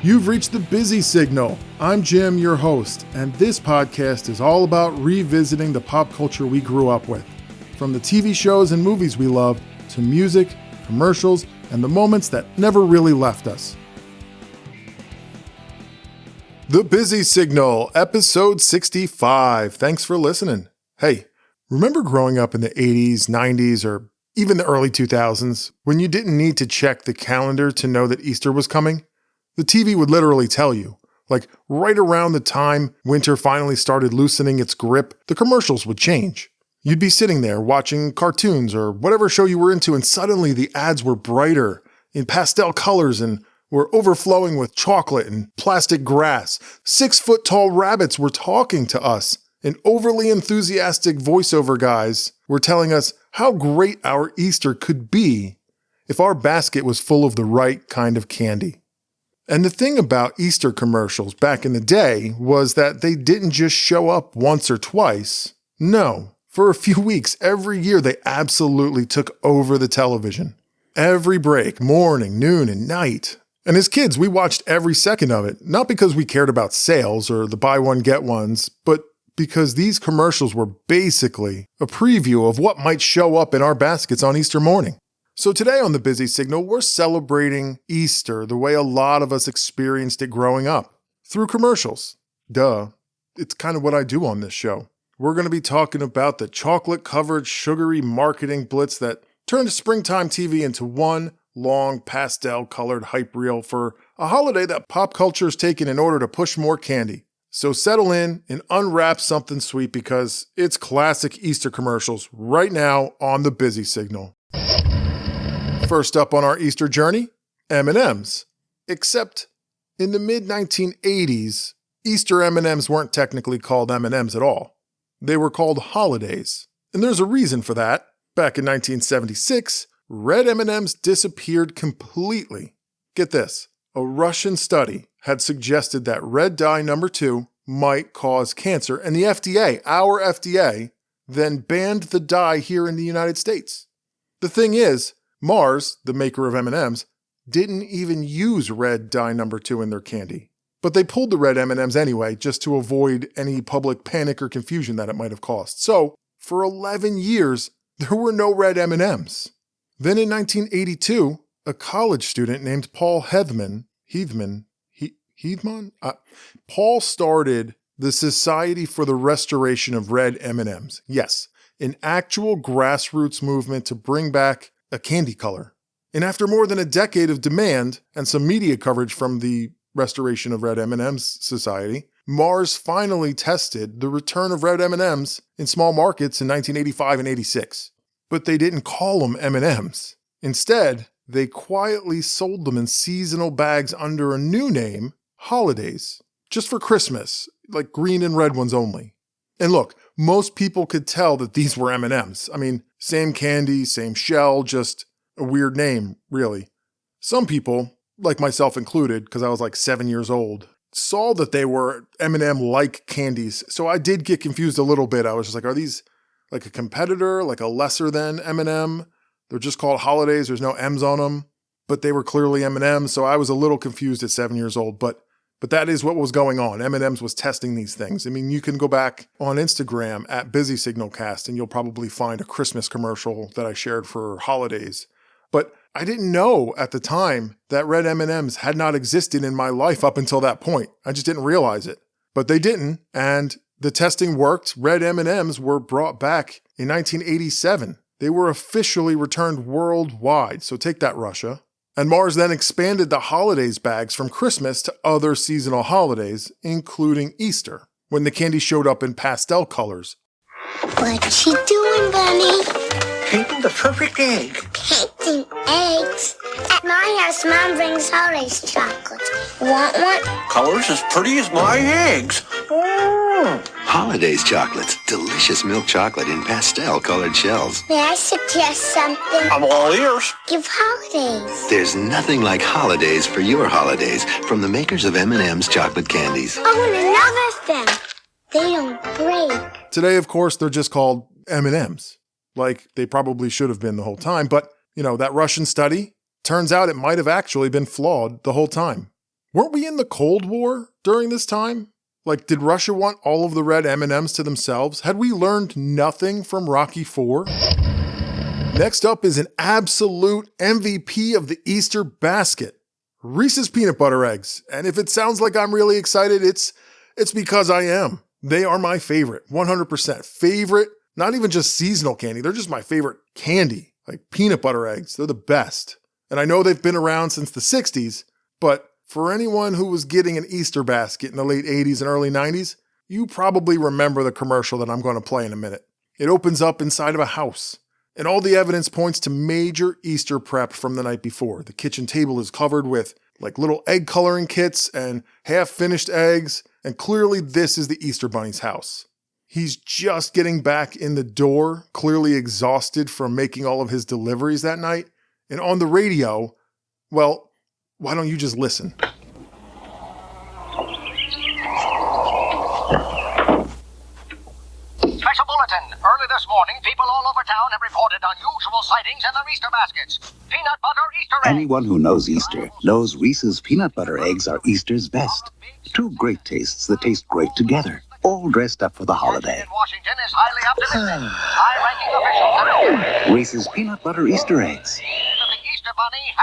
You've reached the Busy Signal. I'm Jim, your host, and this podcast is all about revisiting the pop culture we grew up with. From the TV shows and movies we love, to music, commercials, and the moments that never really left us. The Busy Signal, episode 65. Thanks for listening. Hey, remember growing up in the 80s, 90s, or even the early 2000s, when you didn't need to check the calendar to know that Easter was coming? The TV would literally tell you. Like, right around the time winter finally started loosening its grip, the commercials would change. You'd be sitting there watching cartoons or whatever show you were into, and suddenly the ads were brighter, in pastel colors, and were overflowing with chocolate and plastic grass. 6-foot-tall rabbits were talking to us, and overly enthusiastic voiceover guys were telling us how great our Easter could be if our basket was full of the right kind of candy. And the thing about Easter commercials back in the day was that they didn't just show up once or twice. No, for a few weeks every year they absolutely took over the television. Every break, morning, noon, and night. And as kids, we watched every second of it, not because we cared about sales or the buy one, get ones, but because these commercials were basically a preview of what might show up in our baskets on Easter morning. So today on the Busy Signal, we're celebrating Easter the way a lot of us experienced it growing up, through commercials. Duh, it's kind of what I do on this show. We're going to be talking about the chocolate-covered, sugary marketing blitz that turned springtime TV into one long pastel-colored hype reel for a holiday that pop culture has taken in order to push more candy. So settle in and unwrap something sweet because it's classic Easter commercials right now on the Busy Signal. First up on our Easter journey, M&Ms. Except in the mid-1980s, Easter M&Ms weren't technically called M&Ms at all. They were called holidays. And there's a reason for that. Back in 1976, red M&Ms disappeared completely. Get this, a Russian study had suggested that red dye number 2 might cause cancer, and the FDA, our FDA, then banned the dye here in the United States. The thing is, Mars, the maker of M&Ms, didn't even use red dye number 2 in their candy. But they pulled the red M&Ms anyway, just to avoid any public panic or confusion that it might have caused. So, for 11 years, there were no red M&Ms. Then in 1982, a college student named Paul Paul started the Society for the Restoration of Red M&Ms. Yes, an actual grassroots movement to bring back a candy color. And after more than a decade of demand and some media coverage from the Restoration of Red M&Ms Society, Mars finally tested the return of red M&Ms in small markets in 1985 and 86. But they didn't call them M&Ms. Instead, they quietly sold them in seasonal bags under a new name, Holidays, just for Christmas, like green and red ones only. And look, most people could tell that these were M&Ms. I mean, same candy, same shell, just a weird name, really. Some people, like myself included, because I was like 7 years old, saw that they were M&M-like candies. So I did get confused a little bit. I was just like, are these like a competitor, like a lesser than M&M? They're just called Holidays. There's no M's on them, but they were clearly M&Ms. So I was a little confused at 7 years old, but that is what was going on. M&M's was testing these things. I mean, you can go back on Instagram at Busy Signalcast and you'll probably find a Christmas commercial that I shared for Holidays. But I didn't know at the time that red M&Ms had not existed in my life up until that point. I just didn't realize it. But they didn't, and the testing worked. Red M&Ms were brought back in 1987. They were officially returned worldwide. So take that, Russia. And Mars then expanded the holidays bags from Christmas to other seasonal holidays, including Easter, when the candy showed up in pastel colors. What you doing, Bunny? Painting the perfect egg. Painting eggs? At my house, Mom brings holidays chocolates. Want one? Colors as pretty as my eggs. Holidays chocolates. Delicious milk chocolate in pastel-colored shells. May I suggest something? I'm all ears. Give holidays. There's nothing like holidays for your holidays from the makers of M&M's chocolate candies. Oh, and another thing. They don't break. Today, of course, they're just called M&Ms. Like they probably should have been the whole time. But, that Russian study, turns out it might have actually been flawed the whole time. Weren't we in the Cold War during this time? Like, did Russia want all of the red M&Ms to themselves? Had we learned nothing from Rocky IV? Next up is an absolute MVP of the Easter basket. Reese's Peanut Butter Eggs. And if it sounds like I'm really excited, it's because I am. They are my favorite, 100% favorite, not even just seasonal candy. They're just my favorite candy, like peanut butter eggs. They're the best. And I know they've been around since the 60s, but for anyone who was getting an Easter basket in the late 80s and early 90s, you probably remember the commercial that I'm going to play in a minute. It opens up inside of a house, and all the evidence points to major Easter prep from the night before. The kitchen table is covered with like little egg coloring kits and half-finished eggs, and clearly this is the Easter Bunny's house. He's just getting back in the door, clearly exhausted from making all of his deliveries that night, and on the radio, well, why don't you just listen? Special bulletin. Early this morning, people all over town have reported unusual sightings in their Easter baskets. Peanut butter Easter eggs. Anyone who knows Easter knows Reese's Peanut Butter Eggs are Easter's best. Two great tastes that taste great together, all dressed up for the holiday. In Washington is highly optimistic. High-ranking officials. Reese's Peanut Butter Easter Eggs.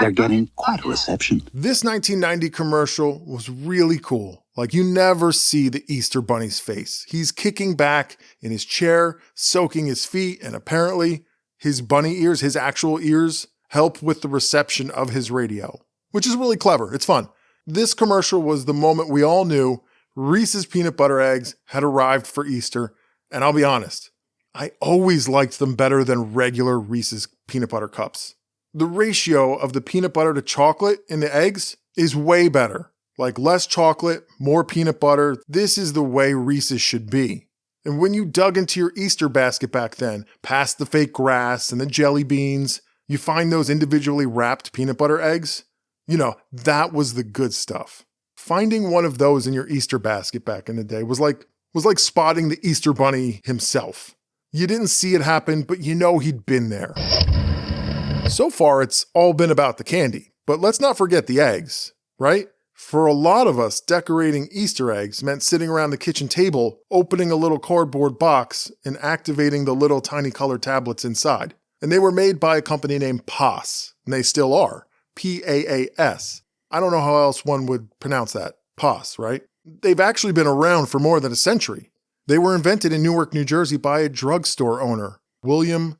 They're getting quite a reception. This 1990 commercial was really cool. Like, you never see the Easter Bunny's face. He's kicking back in his chair, soaking his feet, and apparently his bunny ears, his actual ears, help with the reception of his radio, which is really clever. It's fun. This commercial was the moment we all knew Reese's Peanut Butter Eggs had arrived for Easter, and I'll be honest, I always liked them better than regular Reese's peanut butter cups. The ratio of the peanut butter to chocolate in the eggs is way better. Like, less chocolate, more peanut butter. This is the way Reese's should be. And when you dug into your Easter basket back then, past the fake grass and the jelly beans, you find those individually wrapped peanut butter eggs. You know, that was the good stuff. Finding one of those in your Easter basket back in the day was like spotting the Easter Bunny himself. You didn't see it happen, but you know he'd been there. So far, it's all been about the candy, but let's not forget the eggs, right? For a lot of us, decorating Easter eggs meant sitting around the kitchen table, opening a little cardboard box and activating the little tiny colored tablets inside. And they were made by a company named PAS, and they still are. P-A-A-S. I don't know how else one would pronounce that. PAS, right? They've actually been around for more than a century. They were invented in Newark, New Jersey by a drugstore owner, William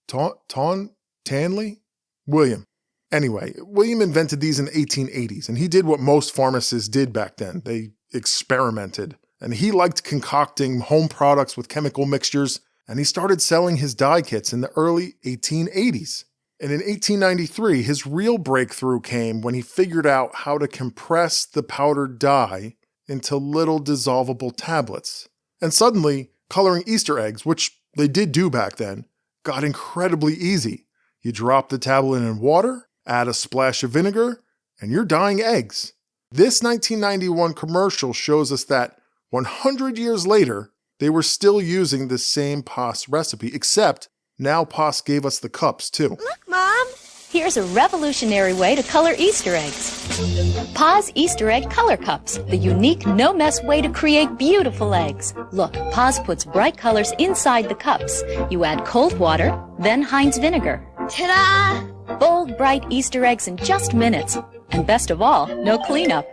Tanley? William. Anyway, William invented these in the 1880s, and he did what most pharmacists did back then. They experimented, and he liked concocting home products with chemical mixtures, and he started selling his dye kits in the early 1880s. And in 1893, his real breakthrough came when he figured out how to compress the powdered dye into little dissolvable tablets. And suddenly, coloring Easter eggs, which they did do back then, got incredibly easy. You drop the tablet in water, add a splash of vinegar, and you're dyeing eggs. This 1991 commercial shows us that 100 years later, they were still using the same PAS recipe, except now PAS gave us the cups too. Look, Mom! Here's a revolutionary way to color Easter eggs. PAS Easter Egg Color Cups, the unique no-mess way to create beautiful eggs. Look, PAS puts bright colors inside the cups. You add cold water, then Heinz vinegar. Ta-da! Bold, bright Easter eggs in just minutes. And best of all, no cleanup.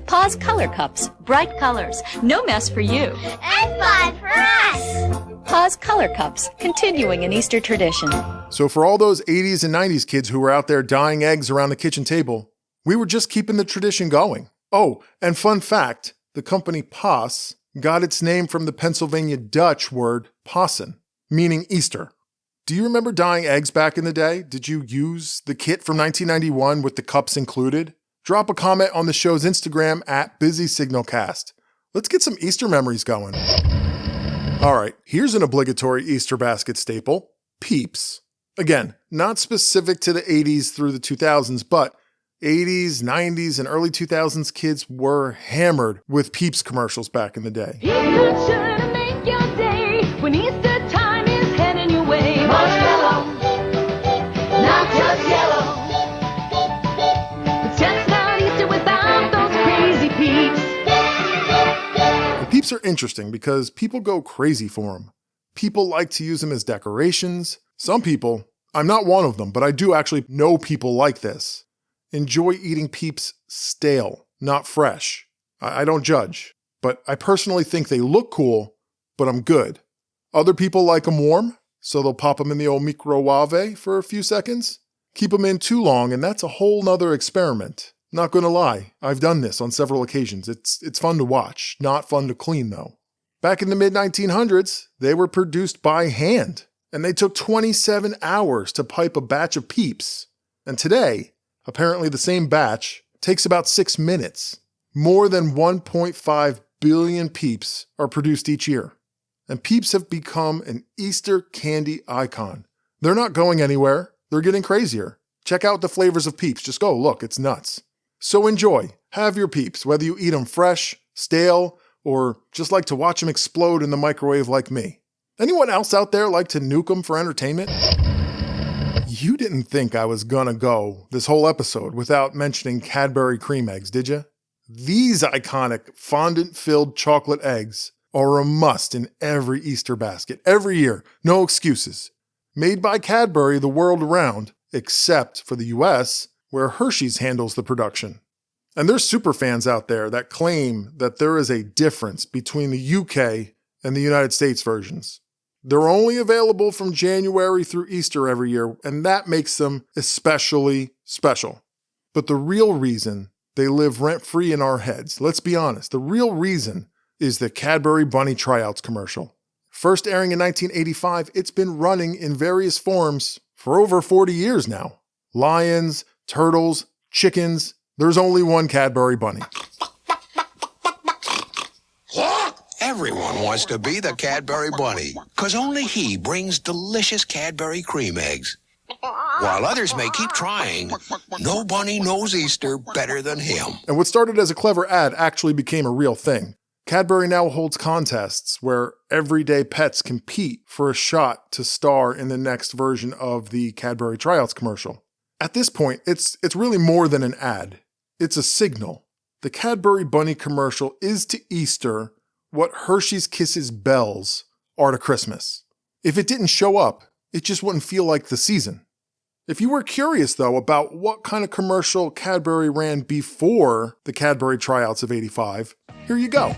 PAS Color Cups, bright colors, no mess for you. And fun for us! PAS Color Cups, continuing an Easter tradition. So for all those 80s and 90s kids who were out there dyeing eggs around the kitchen table, we were just keeping the tradition going. Oh, and fun fact, the company PAS got its name from the Pennsylvania Dutch word Pasen, meaning Easter. Do you remember dyeing eggs back in the day? Did you use the kit from 1991 with the cups included? Drop a comment on the show's Instagram at BusySignalCast. Let's get some Easter memories going. All right, here's an obligatory Easter basket staple, Peeps. Again, not specific to the 80s through the 2000s, but 80s, 90s, and early 2000s kids were hammered with Peeps commercials back in the day. It's sure to make your day when Easter time is heading your way. Marshmallow, not just yellow. It's just not Easter without those cream Peeps are interesting because people go crazy for them. People like to use them as decorations. Some people, I'm not one of them, but I do actually know people like this, enjoy eating Peeps stale, not fresh. I don't judge, but I personally think they look cool, but I'm good. Other people like them warm, so they'll pop them in the old microwave for a few seconds. Keep them in too long, and that's a whole nother experiment. Not gonna lie, I've done this on several occasions. It's fun to watch, not fun to clean though. Back in the mid-1900s, they were produced by hand, and they took 27 hours to pipe a batch of Peeps. And today, apparently the same batch takes about 6 minutes. More than 1.5 billion Peeps are produced each year. And Peeps have become an Easter candy icon. They're not going anywhere. They're getting crazier. Check out the flavors of Peeps. Just go look, it's nuts. So enjoy. Have your Peeps, whether you eat them fresh, stale, or just like to watch them explode in the microwave like me. Anyone else out there like to nuke them for entertainment? You didn't think I was gonna go this whole episode without mentioning Cadbury cream eggs, did you? These iconic fondant-filled chocolate eggs are a must in every Easter basket, every year, no excuses. Made by Cadbury the world around, except for the US, where Hershey's handles the production. And there's superfans out there that claim that there is a difference between the UK and the United States versions. They're only available from January through Easter every year, and that makes them especially special. But the real reason they live rent-free in our heads, let's be honest, the real reason is the Cadbury Bunny Tryouts commercial. First airing in 1985, it's been running in various forms for over 40 years now. Lions, turtles, chickens, there's only one Cadbury bunny. Everyone wants to be the Cadbury bunny, because only he brings delicious Cadbury cream eggs. While others may keep trying, no bunny knows Easter better than him. And what started as a clever ad actually became a real thing. Cadbury now holds contests where everyday pets compete for a shot to star in the next version of the Cadbury Tryouts commercial. At this point, it's really more than an ad. It's a signal. The Cadbury Bunny commercial is to Easter what Hershey's Kisses bells are to Christmas. If it didn't show up, it just wouldn't feel like the season. If you were curious, though, about what kind of commercial Cadbury ran before the Cadbury Tryouts of '85, here you go.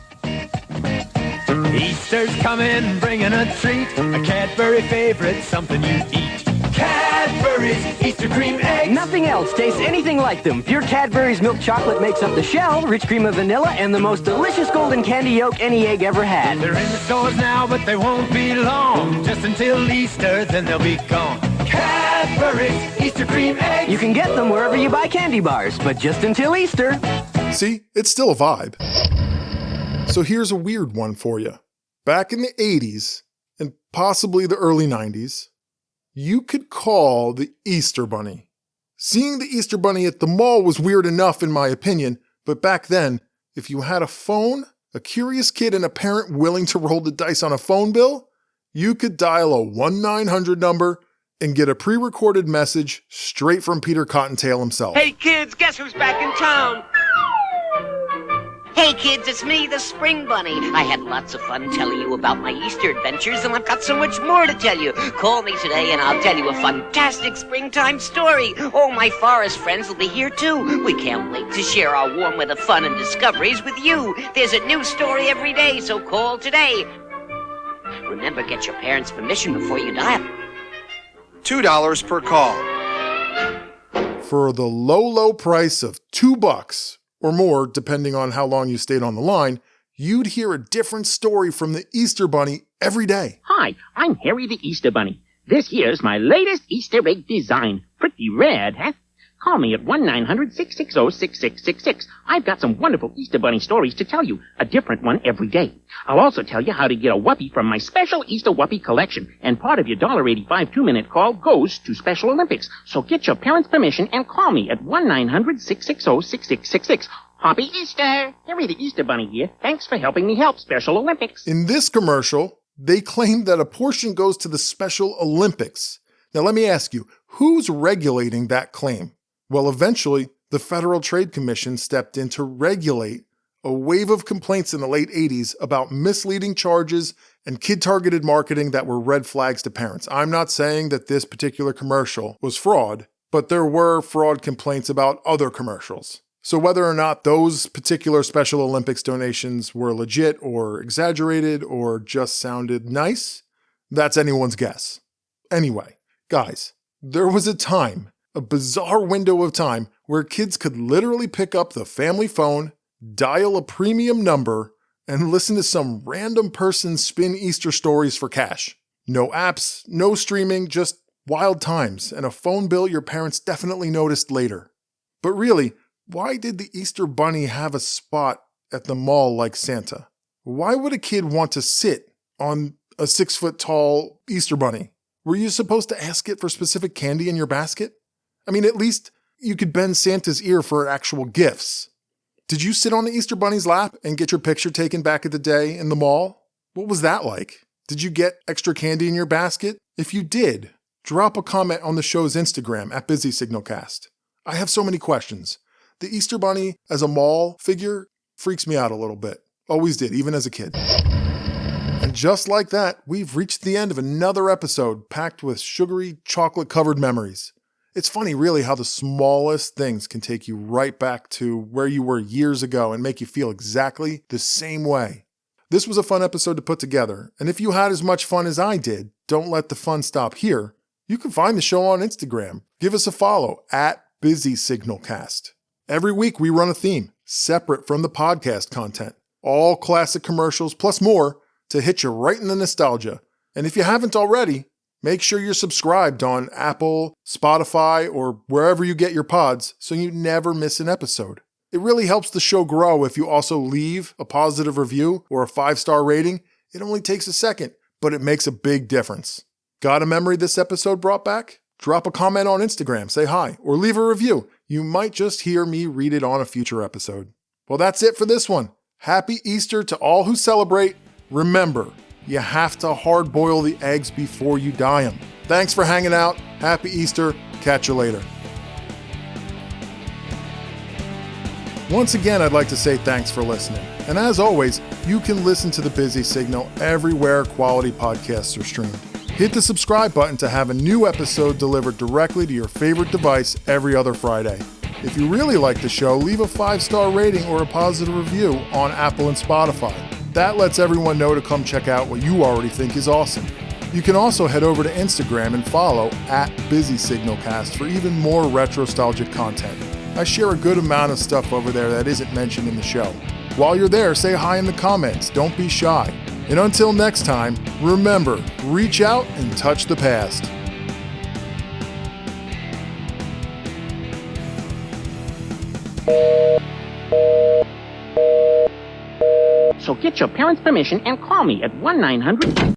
Easter's coming, bringing a treat, a Cadbury favorite, something you eat. Cadbury's Easter cream eggs. Nothing else tastes anything like them. Pure Cadbury's milk chocolate makes up the shell, rich cream of vanilla, and the most delicious golden candy yolk any egg ever had. They're in the stores now, but they won't be long. Just until Easter, then they'll be gone. Cadbury's Easter cream eggs. You can get them wherever you buy candy bars, but just until Easter. See, it's still a vibe. So here's a weird one for you. Back in the 80s, and possibly the early 90s, you could call the Easter Bunny. Seeing the Easter Bunny at the mall was weird enough in my opinion, but back then, if you had a phone, a curious kid, and a parent willing to roll the dice on a phone bill, you could dial a 1-900 number and get a pre-recorded message straight from Peter Cottontail himself. Hey kids, guess who's back in town? Hey kids, it's me, the Spring Bunny. I had lots of fun telling you about my Easter adventures, and I've got so much more to tell you. Call me today and I'll tell you a fantastic springtime story. Oh, my forest friends will be here too. We can't wait to share our warm weather fun and discoveries with you. There's a new story every day, so call today. Remember, get your parents' permission before you dial. $2 per call. For the low price of $2 or more, depending on how long you stayed on the line, you'd hear a different story from the Easter Bunny every day. Hi, I'm Harry the Easter Bunny. This here's my latest Easter egg design. Pretty rad, huh? Call me at 1-900-660-6666. I've got some wonderful Easter Bunny stories to tell you, a different one every day. I'll also tell you how to get a Whoopie from my special Easter Whoopie collection, and part of your $1.85 2-minute call goes to Special Olympics. So get your parents' permission and call me at 1-900-660-6666. Happy Easter! Harry the Easter Bunny here. Thanks for helping me help Special Olympics. In this commercial, they claim that a portion goes to the Special Olympics. Now let me ask you, who's regulating that claim? Well, eventually, the Federal Trade Commission stepped in to regulate a wave of complaints in the late 80s about misleading charges and kid-targeted marketing that were red flags to parents. I'm not saying that this particular commercial was fraud, but there were fraud complaints about other commercials. So whether or not those particular Special Olympics donations were legit or exaggerated or just sounded nice, that's anyone's guess. Anyway, guys, there was a time, a bizarre window of time, where kids could literally pick up the family phone, dial a premium number, and listen to some random person spin Easter stories for cash. No apps, no streaming, just wild times, and a phone bill your parents definitely noticed later. But really, why did the Easter Bunny have a spot at the mall like Santa? Why would a kid want to sit on a 6-foot-tall Easter Bunny? Were you supposed to ask it for specific candy in your basket? I mean, at least you could bend Santa's ear for actual gifts. Did you sit on the Easter Bunny's lap and get your picture taken back in the day in the mall? What was that like? Did you get extra candy in your basket? If you did, drop a comment on the show's Instagram at BusySignalCast. I have so many questions. The Easter Bunny as a mall figure freaks me out a little bit. Always did, even as a kid. And just like that, we've reached the end of another episode packed with sugary, chocolate-covered memories. It's funny, really, how the smallest things can take you right back to where you were years ago and make you feel exactly the same way. This was a fun episode to put together, and if you had as much fun as I did, don't let the fun stop here. You can find the show on Instagram. Give us a follow at BusySignalCast. Every week we run a theme, separate from the podcast content. All classic commercials plus more to hit you right in the nostalgia. And if you haven't already, make sure you're subscribed on Apple, Spotify, or wherever you get your pods so you never miss an episode. It really helps the show grow if you also leave a positive review or a 5-star rating. It only takes a second, but it makes a big difference. Got a memory this episode brought back? Drop a comment on Instagram, say hi, or leave a review. You might just hear me read it on a future episode. Well, that's it for this one. Happy Easter to all who celebrate. Remember, you have to hard-boil the eggs before you dye them. Thanks for hanging out. Happy Easter. Catch you later. Once again, I'd like to say thanks for listening. And as always, you can listen to The Busy Signal everywhere quality podcasts are streamed. Hit the subscribe button to have a new episode delivered directly to your favorite device every other Friday. If you really like the show, leave a 5-star rating or a positive review on Apple and Spotify. That lets everyone know to come check out what you already think is awesome. You can also head over to Instagram and follow at BusySignalCast for even more retro-nostalgic content. I share a good amount of stuff over there that isn't mentioned in the show. While you're there, say hi in the comments. Don't be shy. And until next time, remember, reach out and touch the past. So get your parents' permission and call me at 1-900...